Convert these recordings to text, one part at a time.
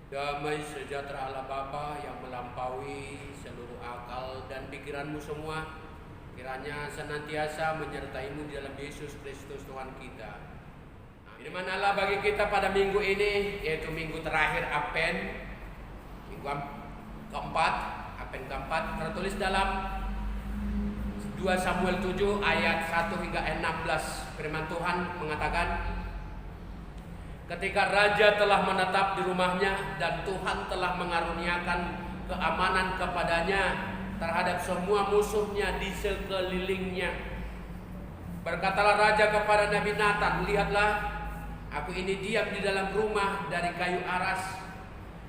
Damai sejahtera Allah Bapa yang melampaui seluruh akal dan pikiranmu semua, kiranya senantiasa menyertaimu di dalam Yesus Kristus Tuhan kita. Firman Allah bagi kita pada minggu ini, yaitu minggu terakhir Advent, minggu keempat, Advent keempat, tertulis dalam 2 Samuel 7 ayat 1 hingga 16. Firman Tuhan mengatakan, ketika raja telah menetap di rumahnya dan Tuhan telah mengaruniakan keamanan kepadanya terhadap semua musuhnya di sekelilingnya, berkatalah raja kepada Nabi Nathan, lihatlah, aku ini diam di dalam rumah dari kayu aras,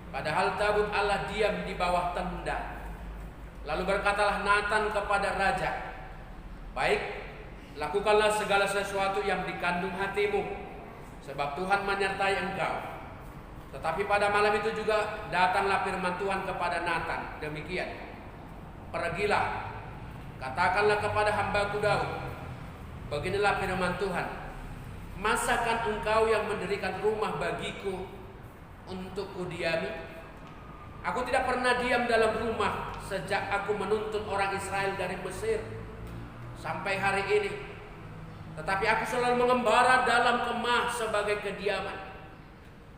padahal tabut Allah diam di bawah tenda. Lalu berkatalah Nathan kepada raja, baik, lakukanlah segala sesuatu yang dikandung hatimu, sebab Tuhan menyertai engkau. Tetapi pada malam itu juga datanglah firman Tuhan kepada Nathan, demikian, pergilah, katakanlah kepada hambaku Daud, beginilah firman Tuhan, masakan engkau yang mendirikan rumah bagiku untuk kudiami? Aku tidak pernah diam dalam rumah sejak aku menuntun orang Israel dari Mesir sampai hari ini. Tetapi aku selalu mengembara dalam kemah sebagai kediaman.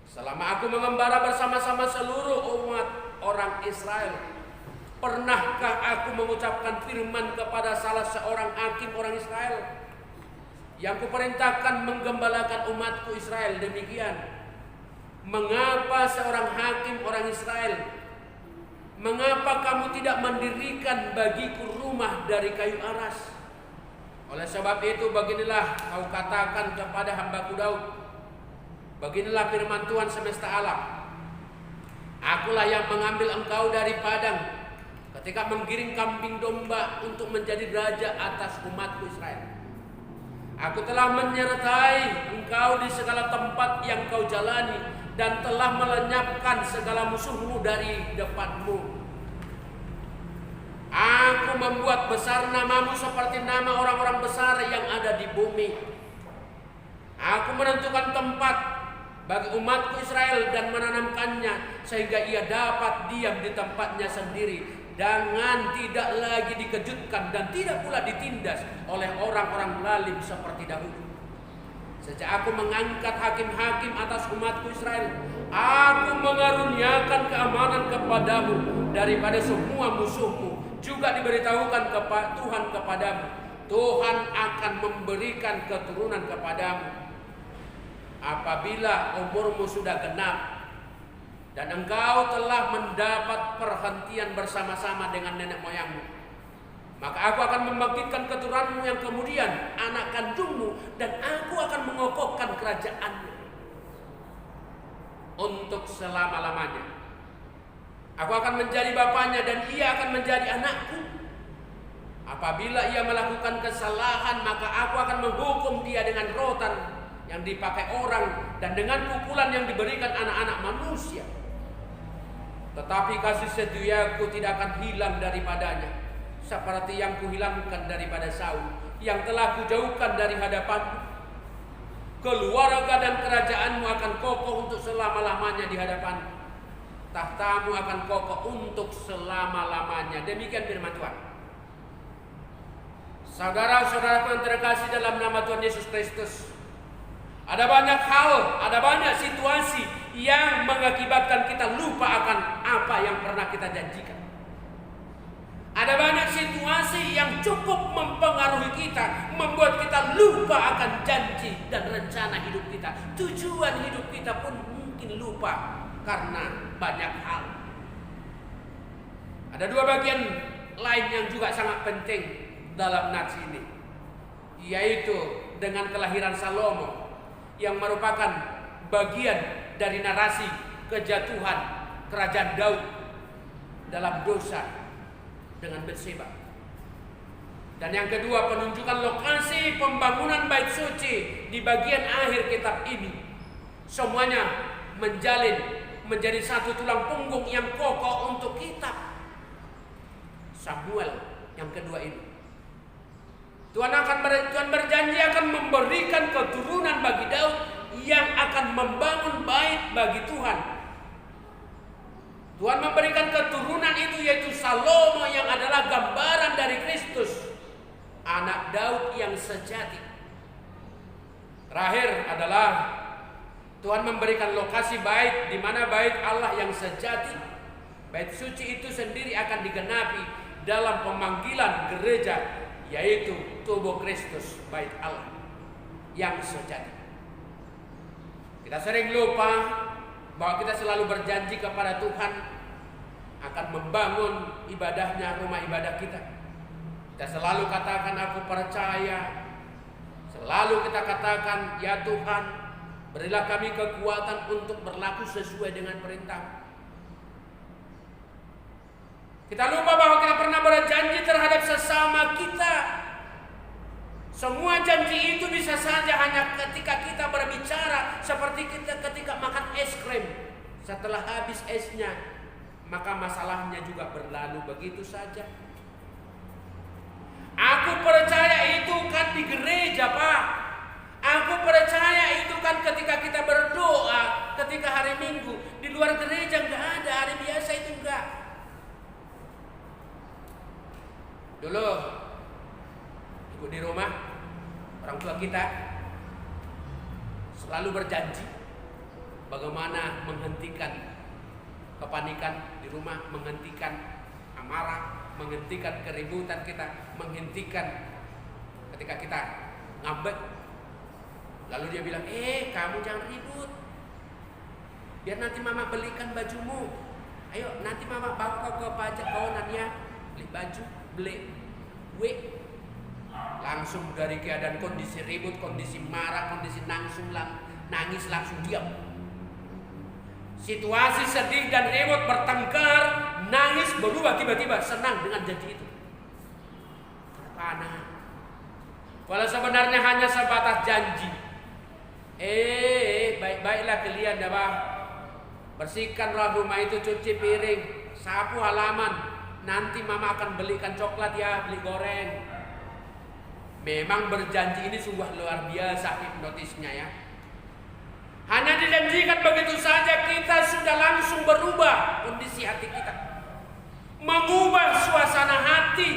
Selama aku mengembara bersama-sama seluruh umat orang Israel, pernahkah aku mengucapkan firman kepada salah seorang hakim orang Israel yang kuperintahkan menggembalakan umatku Israel demikian, mengapa seorang hakim orang Israel, mengapa kamu tidak mendirikan bagiku rumah dari kayu aras? Oleh sebab itu beginilah kau katakan kepada hambaku Daud, beginilah firman Tuhan semesta alam, akulah yang mengambil engkau dari padang ketika menggiring kambing domba untuk menjadi raja atas umatku Israel. Aku telah menyertai engkau di segala tempat yang kau jalani dan telah melenyapkan segala musuhmu dari depanmu. Aku membuat besar namamu seperti nama orang-orang besar yang ada di bumi. Aku menentukan tempat bagi umatku Israel dan menanamkannya sehingga ia dapat diam di tempatnya sendiri dengan tidak lagi dikejutkan dan tidak pula ditindas oleh orang-orang lalim seperti dahulu. Sejak aku mengangkat hakim-hakim atas umatku Israel, aku mengaruniakan keamanan kepadamu daripada semua musuhmu. Juga diberitahukan kepada Tuhan kepadamu, Tuhan akan memberikan keturunan kepadamu apabila umurmu sudah genap dan engkau telah mendapat perhentian bersama-sama dengan nenek moyangmu. Maka aku akan membangkitkan keturunanmu yang kemudian anak kandungmu, dan aku akan mengokohkan kerajaanmu untuk selama-lamanya. Aku akan menjadi bapaknya dan ia akan menjadi anakku. Apabila ia melakukan kesalahan, maka aku akan menghukum dia dengan rotan yang dipakai orang dan dengan pukulan yang diberikan anak-anak manusia. Tetapi kasih setiaku tidak akan hilang daripadanya, seperti yang kuhilangkan daripada Saul, yang telah kujauhkan dari hadapanmu. Keluarga dan kerajaanmu akan kokoh untuk selama-lamanya di hadapanmu. Tahtamu akan kokoh untuk selama-lamanya. Demikian firman Tuhan. Saudara-saudaraku yang terkasih dalam nama Tuhan Yesus Kristus, ada banyak hal, ada banyak situasi yang mengakibatkan kita lupa akan apa yang pernah kita janjikan. Ada banyak situasi yang cukup mempengaruhi kita, membuat kita lupa akan janji dan rencana hidup kita. Tujuan hidup kita pun mungkin lupa karena banyak hal. Ada dua bagian lain yang juga sangat penting dalam nats ini, yaitu dengan kelahiran Salomo yang merupakan bagian dari narasi kejatuhan kerajaan Daud dalam dosa dengan Batseba. Dan yang kedua, penunjukan lokasi pembangunan bait suci di bagian akhir kitab ini. Semuanya menjadi satu tulang punggung yang kokoh untuk kitab Samuel yang kedua ini. Tuhan berjanji akan memberikan keturunan bagi Daud yang akan membangun bait bagi Tuhan Tuhan memberikan keturunan itu, yaitu Salomo yang adalah gambaran dari Kristus, anak Daud yang sejati. Terakhir adalah Tuhan memberikan lokasi bait, di mana bait Allah yang sejati, bait suci itu sendiri akan digenapi dalam pemanggilan gereja, yaitu tubuh Kristus, bait Allah yang sejati. Kita sering lupa bahwa kita selalu berjanji kepada Tuhan akan membangun ibadahnya, rumah ibadah kita. Kita selalu katakan aku percaya. Selalu kita katakan, ya Tuhan, berilah kami kekuatan untuk berlaku sesuai dengan perintah. Kita lupa bahwa kita pernah berjanji terhadap sesama kita. Semua janji itu bisa saja hanya ketika kita berbicara, seperti kita ketika makan es krim. Setelah habis esnya, maka masalahnya juga berlalu begitu saja. Aku percaya itu kan di gereja, Pak. Aku percaya itu kan ketika kita berdoa, ketika hari Minggu. Di luar gereja enggak ada, hari biasa itu enggak. Dulu ibu di rumah, orang tua kita selalu berjanji bagaimana menghentikan kepanikan di rumah, menghentikan amarah, menghentikan keributan kita, menghentikan ketika kita ngambek. Lalu dia bilang, kamu jangan ribut, biar nanti mama belikan bajumu. Ayo nanti mama bawa kau ke pajak kawanan ya, beli baju, beli kue. Langsung dari keadaan kondisi ribut, kondisi marah, kondisi nangis langsung diam. Situasi sedih dan ribut, bertengkar, nangis, berubah tiba-tiba senang dengan janji itu. Kenapa? Walau sebenarnya hanya sebatas janji. Baik-baiklah kalian ya Bang. Bersihkanlah rumah itu, cuci piring, sapu halaman. Nanti mama akan belikan coklat ya, beli goreng. Memang berjanji ini sungguh luar biasa hipnotisnya ya. Hanya dijanjikan begitu saja, kita sudah langsung berubah kondisi hati kita, mengubah suasana hati.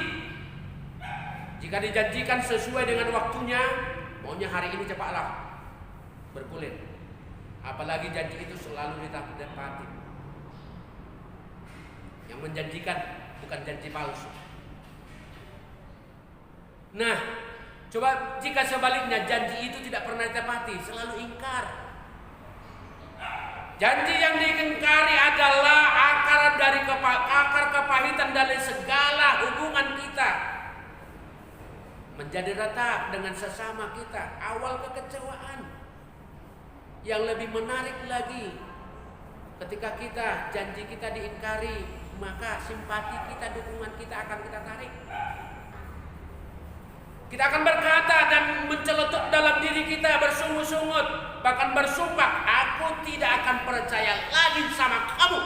Jika dijanjikan sesuai dengan waktunya, maunya hari ini cepatlah berkulit. Apalagi janji itu selalu ditepati. Yang menjanjikan bukan janji palsu. Nah, coba jika sebaliknya janji itu tidak pernah ditepati, selalu ingkar. Janji yang diingkari adalah akar kepahitan dari segala hubungan kita. Menjadi retak dengan sesama kita, awal kekecewaan. Yang lebih menarik lagi, ketika janji kita diingkari, maka simpati kita, dukungan kita akan kita tarik. Kita akan berkata dan menceletuk dalam diri kita, bersungut-sungut, bahkan bersumpah, aku tidak akan percaya lagi sama kamu.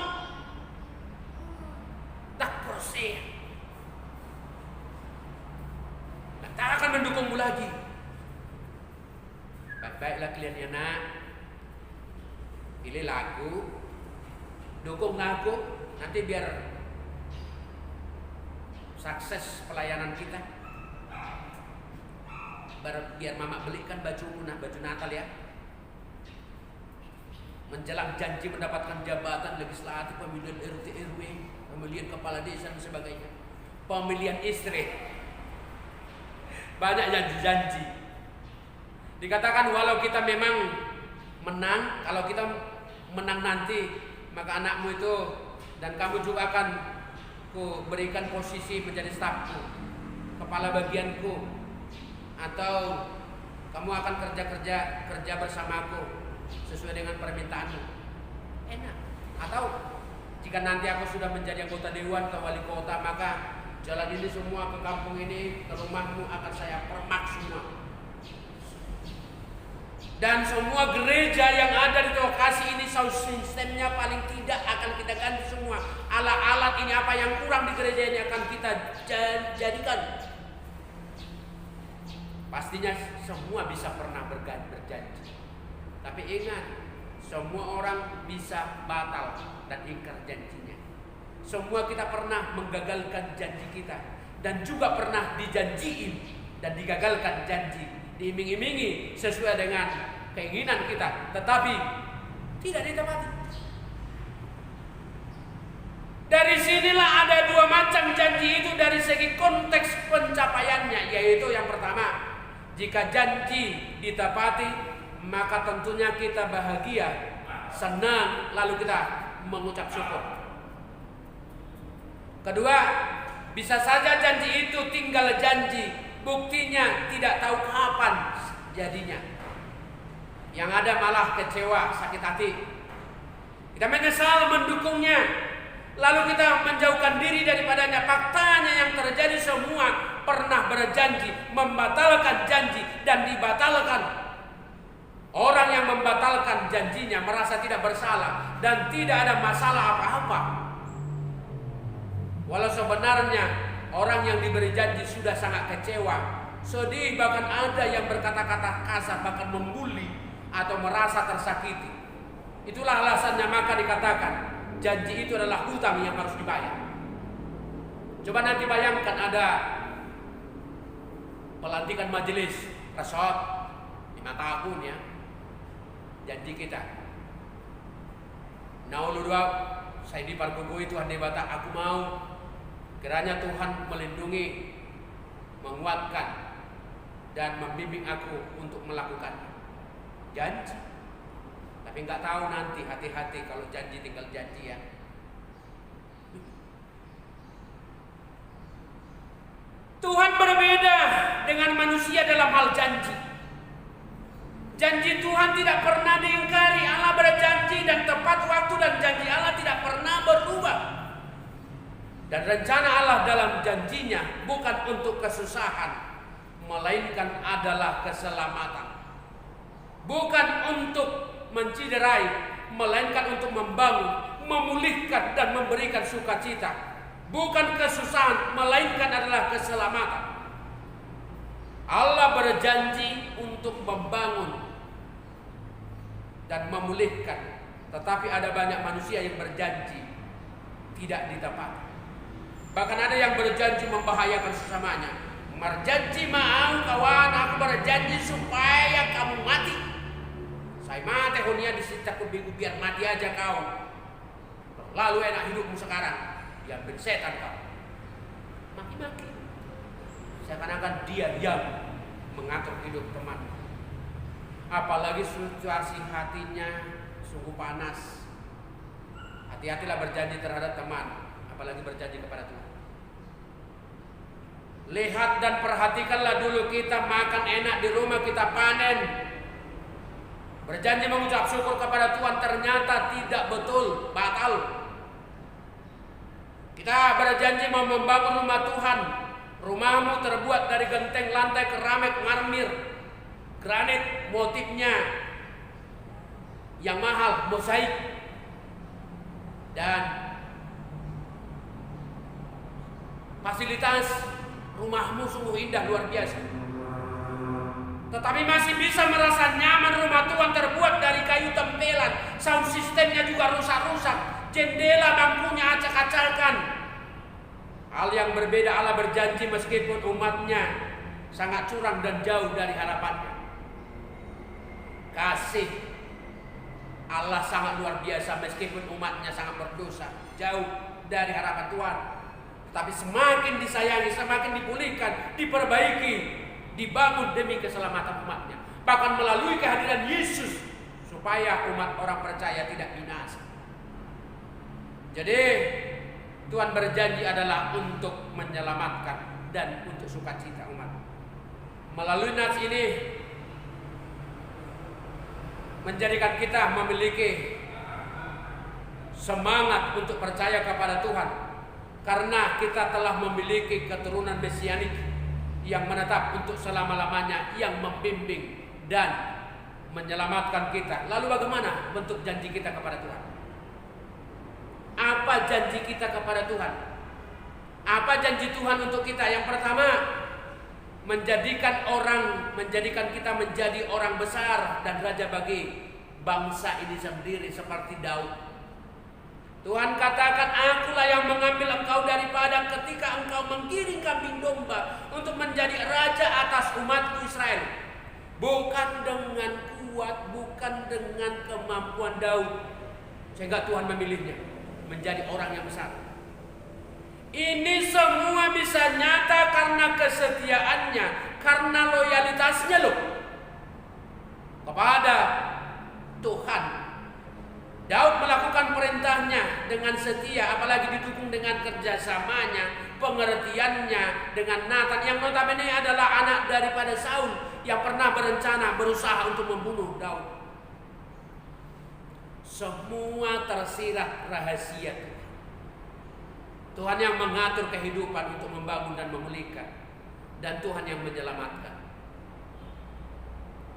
Tak percaya. Tak akan mendukungmu lagi. Baik-baiklah kalian ya nak, pilih lagu, dukung lagu, nanti biar sukses pelayanan kita. Biar mama belikan bajumu, baju Natal ya. Menjelang janji mendapatkan jabatan legislatif, pemilihan RT RW, pemilihan kepala desa dan sebagainya, pemilihan istri, banyak janji-janji. Dikatakan walau kita memang menang, kalau kita menang nanti, maka anakmu itu dan kamu juga akan kuberikan posisi menjadi stafku, kepala bagianku, atau kamu akan kerja bersamaku sesuai dengan permintaanmu. Enak. Atau jika nanti aku sudah menjadi anggota dewan atau wali kota, maka jalan ini semua ke kampung ini, ke rumahmu akan saya permak semua. Dan semua gereja yang ada di lokasi ini, sound sistemnya paling tidak akan kita ganti semua. Alat-alat ini, apa yang kurang di gereja ini akan kita jadikan. Pastinya semua bisa pernah berjanji. Tapi ingat, semua orang bisa batal dan ingkar janjinya. Semua kita pernah menggagalkan janji kita, dan juga pernah dijanjiin dan digagalkan janji, diiming-imingi sesuai dengan keinginan kita, tetapi tidak ditepati. Dari sinilah ada dua macam janji itu dari segi konteks pencapaiannya, yaitu yang pertama, jika janji ditepati, maka tentunya kita bahagia, senang, lalu kita mengucap syukur. Kedua, bisa saja janji itu tinggal janji, buktinya tidak tahu kapan jadinya. Yang ada malah kecewa, sakit hati. Kita menyesal mendukungnya, lalu kita menjauhkan diri daripadanya. Faktanya yang terjadi semua pernah berjanji, membatalkan janji dan dibatalkan. Orang yang membatalkan janjinya merasa tidak bersalah dan tidak ada masalah apa-apa. Walau sebenarnya orang yang diberi janji sudah sangat kecewa, sedih, bahkan ada yang berkata-kata kasar, bahkan membuli atau merasa tersakiti. Itulah alasannya maka dikatakan janji itu adalah hutang yang harus dibayar. Coba nanti bayangkan ada pelantikan majelis resort 5 tahun ya, janji kita. Nauludua saya di parkuku itu andai bata aku mau, kiranya Tuhan melindungi, menguatkan dan membimbing aku untuk melakukannya. Janji. Tapi nggak tahu nanti, hati-hati kalau janji tinggal janji ya. Tuhan berbeda dengan manusia dalam hal janji. Janji Tuhan tidak pernah diingkari. Allah berjanji dan tepat waktu, dan janji Allah tidak pernah berubah. Dan rencana Allah dalam janjinya bukan untuk kesusahan, melainkan adalah keselamatan. Bukan untuk menciderai, melainkan untuk membangun, memulihkan dan memberikan sukacita. Bukan kesusahan, melainkan adalah keselamatan. Allah berjanji untuk membangun dan memulihkan, tetapi ada banyak manusia yang berjanji tidak ditepati. Bahkan ada yang berjanji membahayakan sesamanya. Berjanji, mau kawan, aku berjanji supaya kamu mati. Saya mati hunia disita kubiku, biar mati aja kau. Lalu enak hidupmu sekarang. Diambil setan kau. Maki-maki. Seakan-akan dia yang mengatur hidup teman. Apalagi situasi hatinya sungguh panas. Hati-hatilah berjanji terhadap teman, apalagi berjanji kepada Tuhan. Lihat dan perhatikanlah dulu, kita makan enak di rumah, kita panen. Berjanji mengucap syukur kepada Tuhan, ternyata tidak betul, batal. Kita berjanji mau membangun rumah Tuhan. Rumahmu terbuat dari genteng, lantai, keramik, marmer, granit, motifnya yang mahal, mosaik, dan fasilitas rumahmu sungguh indah, luar biasa. Tetapi masih bisa merasa nyaman. Rumah Tuhan terbuat dari kayu tempelan, sound sistemnya juga rusak-rusak, jendela bangkunya acak-acakan. Hal yang berbeda, Allah berjanji meskipun umatnya sangat curang dan jauh dari harapannya. Kasih Allah sangat luar biasa meskipun umatnya sangat berdosa, jauh dari harapan Tuhan. Tapi semakin disayangi, semakin dipulihkan, diperbaiki, dibangun demi keselamatan umatnya. Bahkan melalui kehadiran Yesus, supaya umat orang percaya tidak binasa. Jadi Tuhan berjanji adalah untuk menyelamatkan dan untuk sukacita umat. Melalui nas ini menjadikan kita memiliki semangat untuk percaya kepada Tuhan, karena kita telah memiliki keturunan mesianik yang menetap untuk selama-lamanya, yang membimbing dan menyelamatkan kita. Lalu bagaimana bentuk janji kita kepada Tuhan? Apa janji kita kepada Tuhan? Apa janji Tuhan untuk kita? Yang pertama, menjadikan kita menjadi orang besar dan raja bagi bangsa ini sendiri seperti Daud. Tuhan katakan, akulah yang engkau dari padang ketika engkau menggiring kambing domba untuk menjadi raja atas umatku Israel. Bukan dengan kuat, bukan dengan kemampuan Daud, sehingga Tuhan memilihnya menjadi orang yang besar. Ini semua bisa nyata karena kesetiaannya, karena loyalitasnya loh kepada Tuhan. Daud melakukan perintahnya dengan setia, apalagi didukung dengan kerjasamanya, pengertiannya dengan Nathan yang notabene adalah anak daripada Saul yang pernah berencana berusaha untuk membunuh Daud. Semua tersirat rahasia Tuhan. Tuhan yang mengatur kehidupan untuk membangun dan memulihkan, dan Tuhan yang menyelamatkan.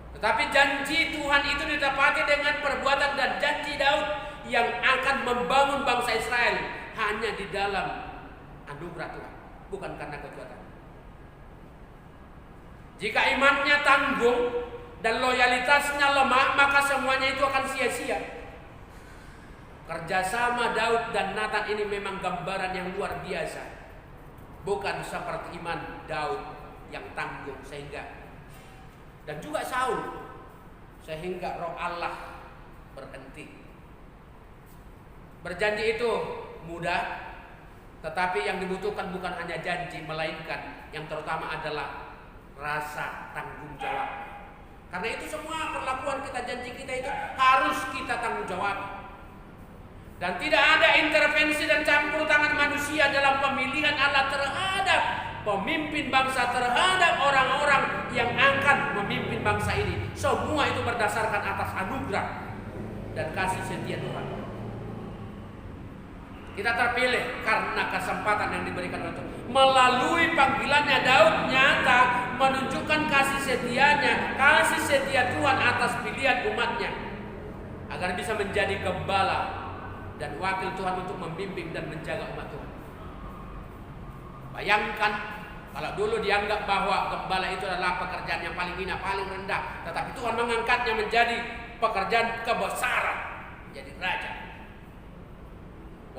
Tetapi janji Tuhan itu ditepati dengan perbuatan dan janji Daud yang akan membangun bangsa Israel hanya di dalam anugerah Tuhan, bukan karena kekuatan. Jika imannya tanggung dan loyalitasnya lemah, maka semuanya itu akan sia-sia. Kerjasama Daud dan Nathan ini memang gambaran yang luar biasa, bukan seperti iman Daud yang tanggung sehingga, dan juga Saul, sehingga roh Allah berhenti. Berjanji itu mudah, tetapi yang dibutuhkan bukan hanya janji, melainkan yang terutama adalah rasa tanggung jawab. Karena itu semua perlakuan kita, janji kita itu harus kita tanggung jawab. Dan tidak ada intervensi dan campur tangan manusia dalam pemilihan Allah terhadap pemimpin bangsa, terhadap orang-orang yang akan memimpin bangsa ini. Semua itu berdasarkan atas anugerah dan kasih setia Tuhan. Kita terpilih karena kesempatan yang diberikan untuk melalui panggilannya. Daud nyata menunjukkan kasih setianya, kasih setia Tuhan atas pilihan umatnya, agar bisa menjadi gembala dan wakil Tuhan untuk membimbing dan menjaga umat Tuhan. Bayangkan kalau dulu dianggap bahwa gembala itu adalah pekerjaan yang paling hina, paling rendah, tetapi Tuhan mengangkatnya menjadi pekerjaan kebesaran, menjadi raja.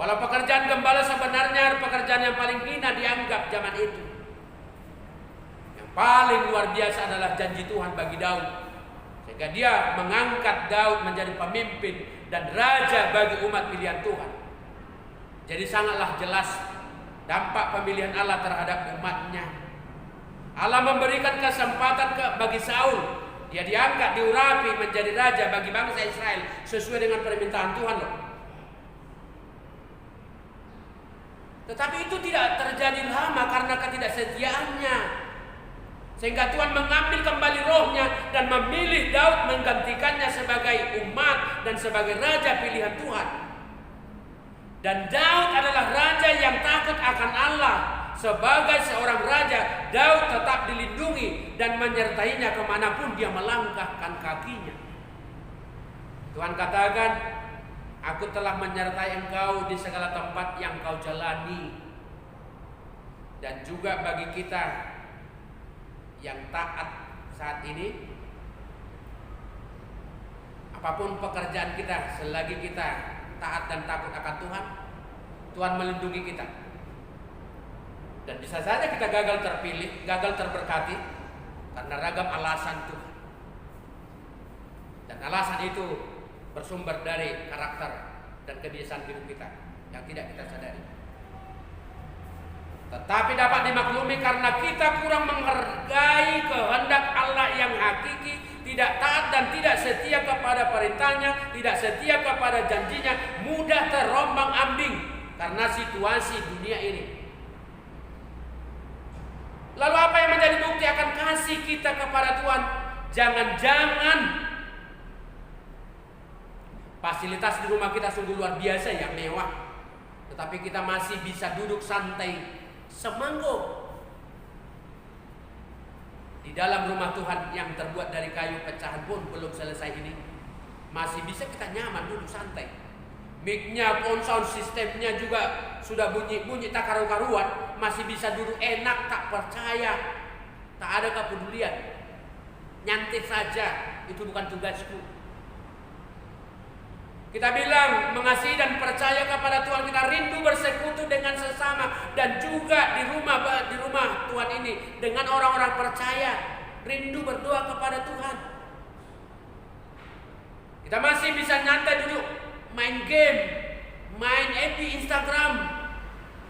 Walau pekerjaan gembala sebenarnya pekerjaan yang paling hina dianggap zaman itu, yang paling luar biasa adalah janji Tuhan bagi Daud, sehingga dia mengangkat Daud menjadi pemimpin dan raja bagi umat pilihan Tuhan. Jadi sangatlah jelas dampak pemilihan Allah terhadap umatnya. Allah memberikan kesempatan bagi Saul. Dia diangkat, diurapi menjadi raja bagi bangsa Israel sesuai dengan permintaan Tuhan loh. Tetapi itu tidak terjadi lama karena ketidaksetiaannya, sehingga Tuhan mengambil kembali rohnya dan memilih Daud menggantikannya sebagai umat dan sebagai raja pilihan Tuhan. Dan Daud adalah raja yang takut akan Allah. Sebagai seorang raja, Daud tetap dilindungi dan menyertainya kemanapun dia melangkahkan kakinya. Tuhan katakan, aku telah menyertai engkau di segala tempat yang kau jalani. Dan juga bagi kita yang taat saat ini, apapun pekerjaan kita, selagi kita taat dan takut akan Tuhan, Tuhan melindungi kita. Dan bisa saja kita gagal terpilih, gagal terberkati karena ragam alasan Tuhan. Dan alasan itu bersumber dari karakter dan kebiasaan hidup kita yang tidak kita sadari. Tetapi dapat dimaklumi karena kita kurang menghargai kehendak Allah yang hakiki, tidak taat dan tidak setia kepada perintahnya, tidak setia kepada janjinya, mudah terombang-ambing karena situasi dunia ini. Lalu apa yang menjadi bukti akan kasih kita kepada Tuhan? Jangan-jangan fasilitas di rumah kita sungguh luar biasa ya, mewah, tetapi kita masih bisa duduk santai semangkuk di dalam rumah Tuhan yang terbuat dari kayu pecahan pun belum selesai ini. Masih bisa kita nyaman duduk santai. Mic-nya pun sound sistemnya juga sudah bunyi-bunyi tak karu-karuan, masih bisa duduk enak, tak percaya, tak ada kepedulian. Nyantai saja, itu bukan tugasku. Kita bilang mengasihi dan percaya kepada Tuhan, kita rindu bersekutu dengan sesama, ini dengan orang-orang percaya, rindu berdoa kepada Tuhan. Kita masih bisa nyantai duduk, main game, main FB Instagram.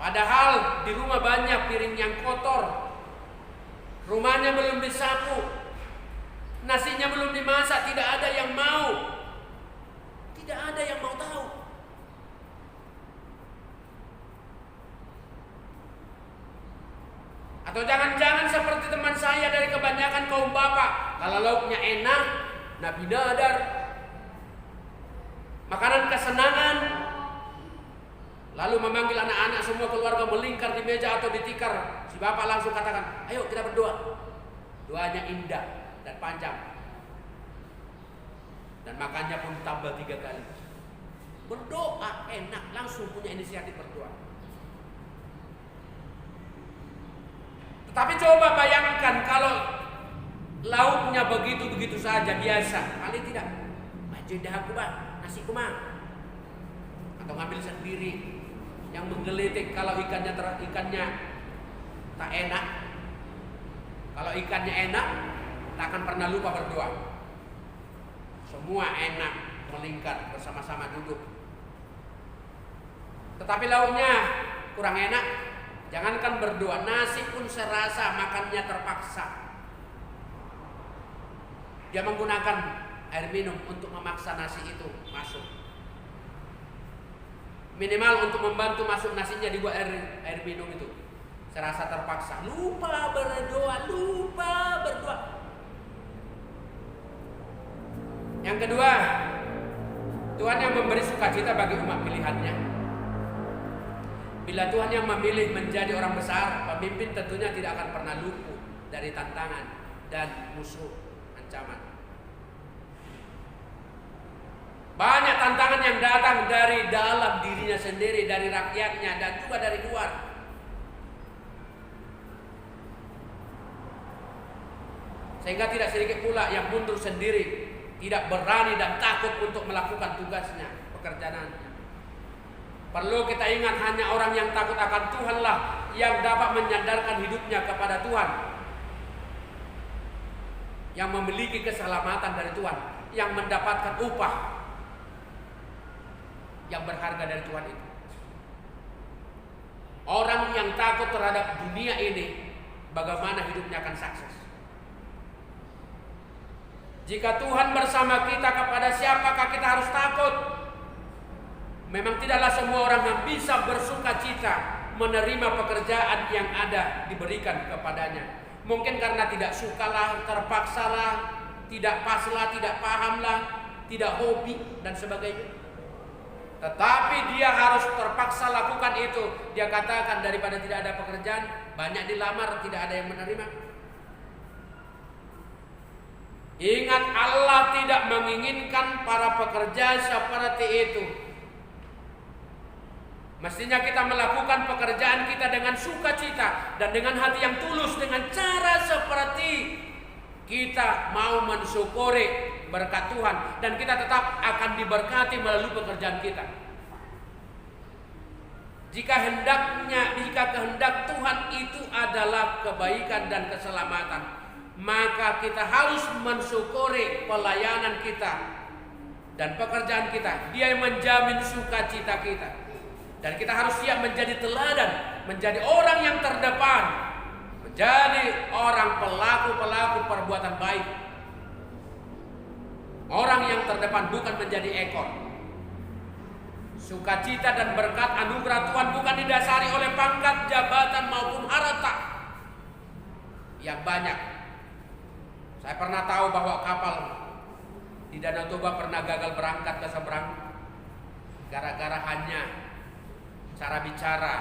Padahal di rumah banyak piring yang kotor, rumahnya belum disapu, nasinya belum dimasak, tidak ada yang mau. Tidak ada yang mau tahu. Atau jangan-jangan seperti teman saya dari kebanyakan kaum bapak, kalau lauknya enak, Nabi Nadar, makanan kesenangan, lalu memanggil anak-anak semua keluarga melingkar di meja atau di tikar, si bapak langsung katakan, ayo kita berdoa. Doanya indah dan panjang, dan makannya pun tambah 3 kali. Berdoa enak, langsung punya inisiatif berdoa. Tetapi coba bayangkan kalau lauknya begitu-begitu saja, biasa. Paling tidak, majedah aku bang, nasi kumang. Atau ngambil sendiri. Yang menggelitik kalau ikannya tak enak. Kalau ikannya enak, tak akan pernah lupa berdoa. Semua enak, melingkar bersama-sama duduk. Tetapi lauknya kurang enak, jangankan berdoa, nasi pun serasa makannya terpaksa. Dia menggunakan air minum untuk memaksa nasi itu masuk. Minimal untuk membantu masuk nasinya dibuat air minum itu. Serasa terpaksa, lupa berdoa. Yang kedua, Tuhan yang memberi sukacita bagi umat pilihannya. Bila Tuhan yang memilih menjadi orang besar, pemimpin tentunya tidak akan pernah luput dari tantangan dan musuh ancaman. Banyak tantangan yang datang dari dalam dirinya sendiri, dari rakyatnya, dan juga dari luar. Sehingga tidak sedikit pula yang mundur sendiri, tidak berani dan takut untuk melakukan tugasnya, pekerjaannya. Perlu kita ingat, hanya orang yang takut akan Tuhanlah yang dapat menyandarkan hidupnya kepada Tuhan, yang memiliki keselamatan dari Tuhan, yang mendapatkan upah yang berharga dari Tuhan itu. Orang yang takut terhadap dunia ini, bagaimana hidupnya akan sukses? Jika Tuhan bersama kita, kepada siapakah kita harus takut? Memang tidaklah semua orang yang bisa bersuka cita menerima pekerjaan yang ada diberikan kepadanya. Mungkin karena tidak sukalah, terpaksalah, tidak paslah, tidak pahamlah, tidak hobi dan sebagainya. Tetapi dia harus terpaksa lakukan itu. Dia katakan, daripada tidak ada pekerjaan, banyak dilamar, tidak ada yang menerima. Ingat, Allah tidak menginginkan para pekerja seperti itu. Mestinya kita melakukan pekerjaan kita dengan sukacita dan dengan hati yang tulus, dengan cara seperti kita mau mensyukuri berkat Tuhan, dan kita tetap akan diberkati melalui pekerjaan kita. Jika kehendak Tuhan itu adalah kebaikan dan keselamatan, maka kita harus mensyukuri pelayanan kita dan pekerjaan kita. Dia yang menjamin sukacita kita. Dan kita harus siap menjadi teladan, menjadi orang yang terdepan, menjadi orang pelaku perbuatan baik. Orang yang terdepan, bukan menjadi ekor. Sukacita dan berkat anugerah Tuhan bukan didasari oleh pangkat, jabatan maupun harta yang banyak. Saya pernah tahu bahwa kapal di Danau Toba pernah gagal berangkat ke seberang gara-gara hanya cara bicara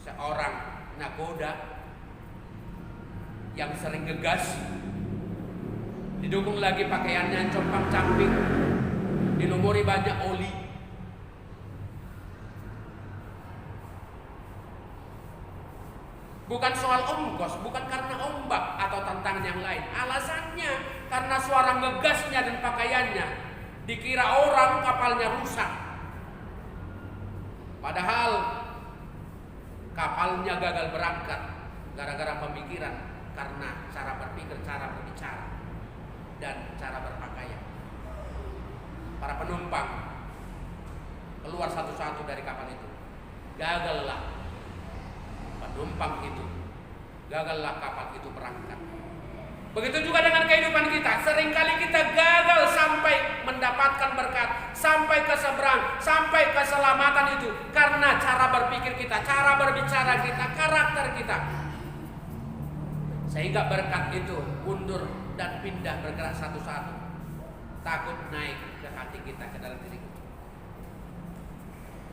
seorang nakoda yang sering gegas, didukung lagi pakaiannya compang-camping, dilumuri banyak oli. Bukan soal ongkos, bukan karena ombak atau tantangan yang lain. Alasannya karena suara ngegasnya dan pakaiannya, dikira orang kapalnya rusak. Padahal kapalnya gagal berangkat gara-gara pemikiran, karena cara berpikir, cara berbicara, dan cara berpakaian. Para penumpang keluar satu-satu dari kapal itu. Gagallah penumpang itu, gagallah kapal itu berangkat. Begitu juga dengan kehidupan kita. Seringkali kita gagal sampai mendapatkan berkat, sampai ke seberang, sampai keselamatan itu karena cara berpikir kita, cara berbicara kita, karakter kita. Sehingga berkat itu mundur dan pindah bergerak satu-satu. Takut naik ke hati kita, ke dalam diri kita.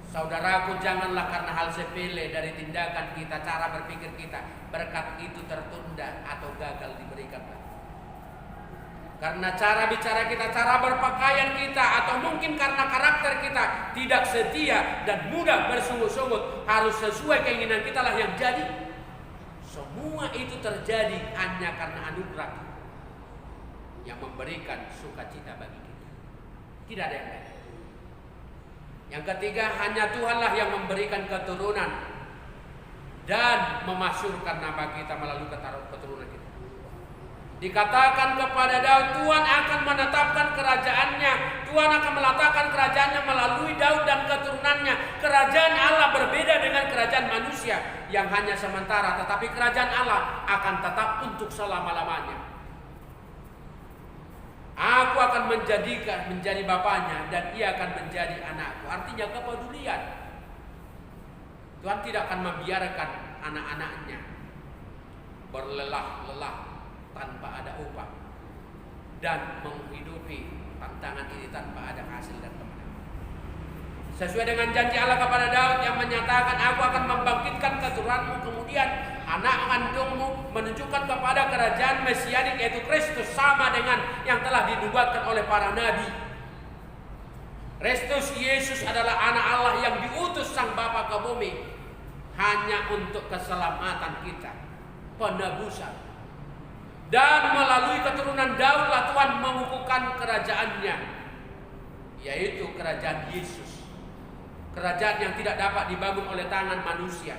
Saudaraku, janganlah karena hal sepele dari tindakan kita, cara berpikir kita, berkat itu tertunda atau gagal diberikan. Karena cara bicara kita, cara berpakaian kita, atau mungkin karena karakter kita tidak setia dan mudah bersungut-sungut, harus sesuai keinginan kita lah yang jadi. Semua itu terjadi hanya karena anugerah yang memberikan sukacita bagi kita. Tidak ada yang lain. Yang ketiga, hanya Tuhanlah yang memberikan keturunan dan memasyurkan nama kita melalui keturunan kita. Dikatakan kepada Daud, Tuhan akan menetapkan kerajaannya, Tuhan akan meletakkan kerajaannya melalui Daud dan keturunannya. Kerajaan Allah berbeda dengan kerajaan manusia yang hanya sementara, tetapi kerajaan Allah akan tetap untuk selama-lamanya. Aku akan menjadi bapaknya dan ia akan menjadi anakku. Artinya kepedulian. Tuhan tidak akan membiarkan anak-anaknya berlelah-lelah tanpa ada upah dan menghidupi tantangan ini tanpa ada hasil dan kemenangan. Sesuai dengan janji Allah kepada Daud yang menyatakan, aku akan membangkitkan keturunanmu, kemudian anak kandungmu, menunjukkan kepada kerajaan mesianik yaitu Kristus, sama dengan yang telah dinubuatkan oleh para nabi. Kristus Yesus adalah anak Allah yang diutus Sang Bapa ke bumi hanya untuk keselamatan kita, penebusan. Dan melalui keturunan Daudlah Tuhan mengukuhkan kerajaannya, yaitu kerajaan Yesus. Kerajaan yang tidak dapat dibangun oleh tangan manusia,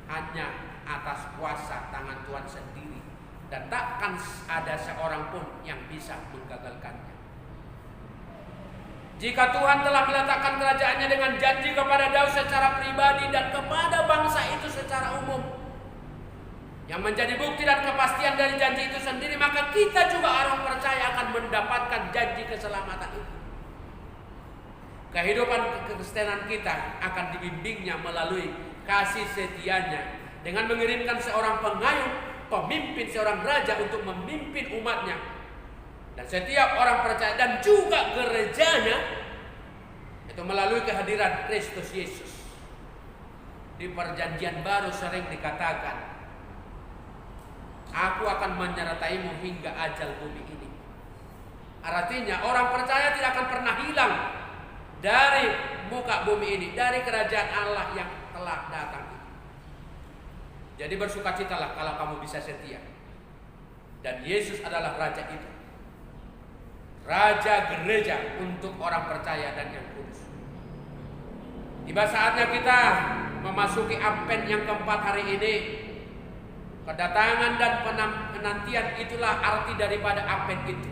hanya atas kuasa tangan Tuhan sendiri, dan takkan ada seorang pun yang bisa menggagalkannya. Jika Tuhan telah meletakkan kerajaannya dengan janji kepada Daud secara pribadi dan kepada bangsa itu secara umum, yang menjadi bukti dan kepastian dari janji itu sendiri, maka kita juga orang percaya akan mendapatkan janji keselamatan itu. Kehidupan kekristenan kita akan dibimbingnya melalui kasih setianya dengan mengirimkan seorang pengayom, pemimpin, seorang raja untuk memimpin umatnya. Dan setiap orang percaya dan juga gerejanya itu melalui kehadiran Kristus Yesus. Di perjanjian baru sering dikatakan, aku akan menyertaimu hingga ajal bumi ini. Artinya orang percaya tidak akan pernah hilang dari muka bumi ini, dari kerajaan Allah yang telah datang. Jadi bersukacitalah kalau kamu bisa setia. Dan Yesus adalah raja itu, raja gereja untuk orang percaya dan yang kudus. Tiba saatnya kita memasuki Advent yang keempat hari ini. Kedatangan dan penantian itulah arti daripada Advent itu.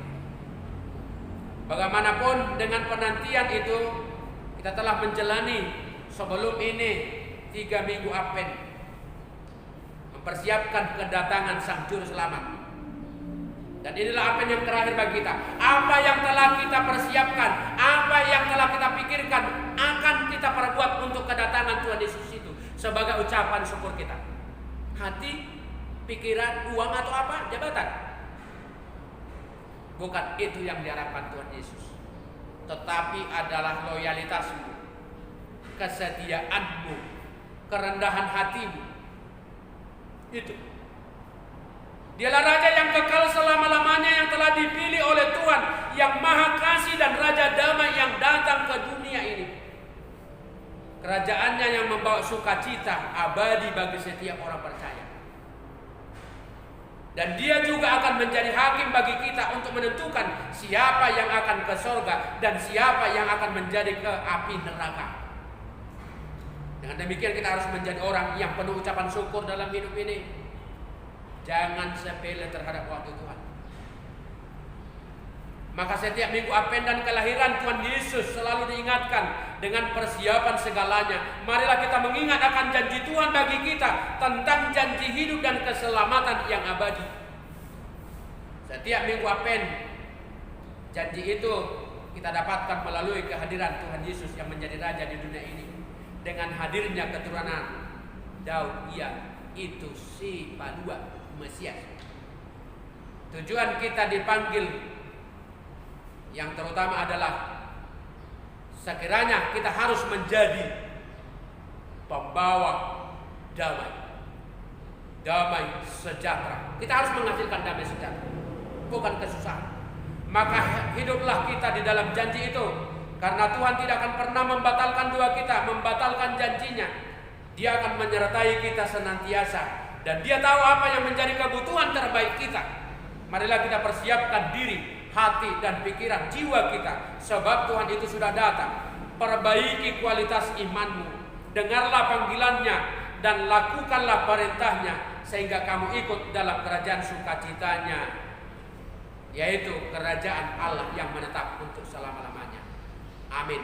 Bagaimanapun dengan penantian itu, kita telah menjalani sebelum ini 3 minggu Advent, mempersiapkan kedatangan Sang Juru Selamat. Dan inilah Advent yang terakhir bagi kita. Apa yang telah kita persiapkan, apa yang telah kita pikirkan, akan kita perbuat untuk kedatangan Tuhan Yesus itu sebagai ucapan syukur kita. Hati, pikiran, uang atau apa? Jabatan. Bukan itu yang diharapkan Tuhan Yesus, tetapi adalah loyalitasmu, kesetiaanmu, kerendahan hatimu. Itu. Dialah Raja yang kekal selama-lamanya, yang telah dipilih oleh Tuhan, yang maha kasih dan Raja damai yang datang ke dunia ini. Kerajaannya yang membawa sukacita abadi bagi setiap orang percaya. Dan dia juga akan menjadi hakim bagi kita untuk menentukan siapa yang akan ke surga dan siapa yang akan menjadi ke api neraka. Dengan demikian kita harus menjadi orang yang penuh ucapan syukur dalam hidup ini. Jangan sepele terhadap waktu Tuhan. Maka setiap minggu Advent dan kelahiran Tuhan Yesus selalu diingatkan dengan persiapan segalanya. Marilah kita mengingat akan janji Tuhan bagi kita tentang janji hidup dan keselamatan yang abadi. Setiap minggu Advent, janji itu kita dapatkan melalui kehadiran Tuhan Yesus yang menjadi Raja di dunia ini. Dengan hadirnya keturunan Daud, ia itu si Padua Mesias. Tujuan kita dipanggil yang terutama adalah sekiranya kita harus menjadi pembawa damai sejahtera. Kita harus menghasilkan damai sejahtera, bukan kesusahan. Maka hiduplah kita di dalam janji itu, karena Tuhan tidak akan pernah membatalkan doa kita, membatalkan janjinya. Dia akan menyertai kita senantiasa, dan Dia tahu apa yang menjadi kebutuhan terbaik kita. Marilah kita persiapkan diri, hati dan pikiran, jiwa kita, sebab Tuhan itu sudah datang. Perbaiki kualitas imanmu, dengarlah panggilannya dan lakukanlah perintahnya, sehingga kamu ikut dalam kerajaan sukacitanya, yaitu kerajaan Allah yang menetap untuk selama-lamanya. Amin.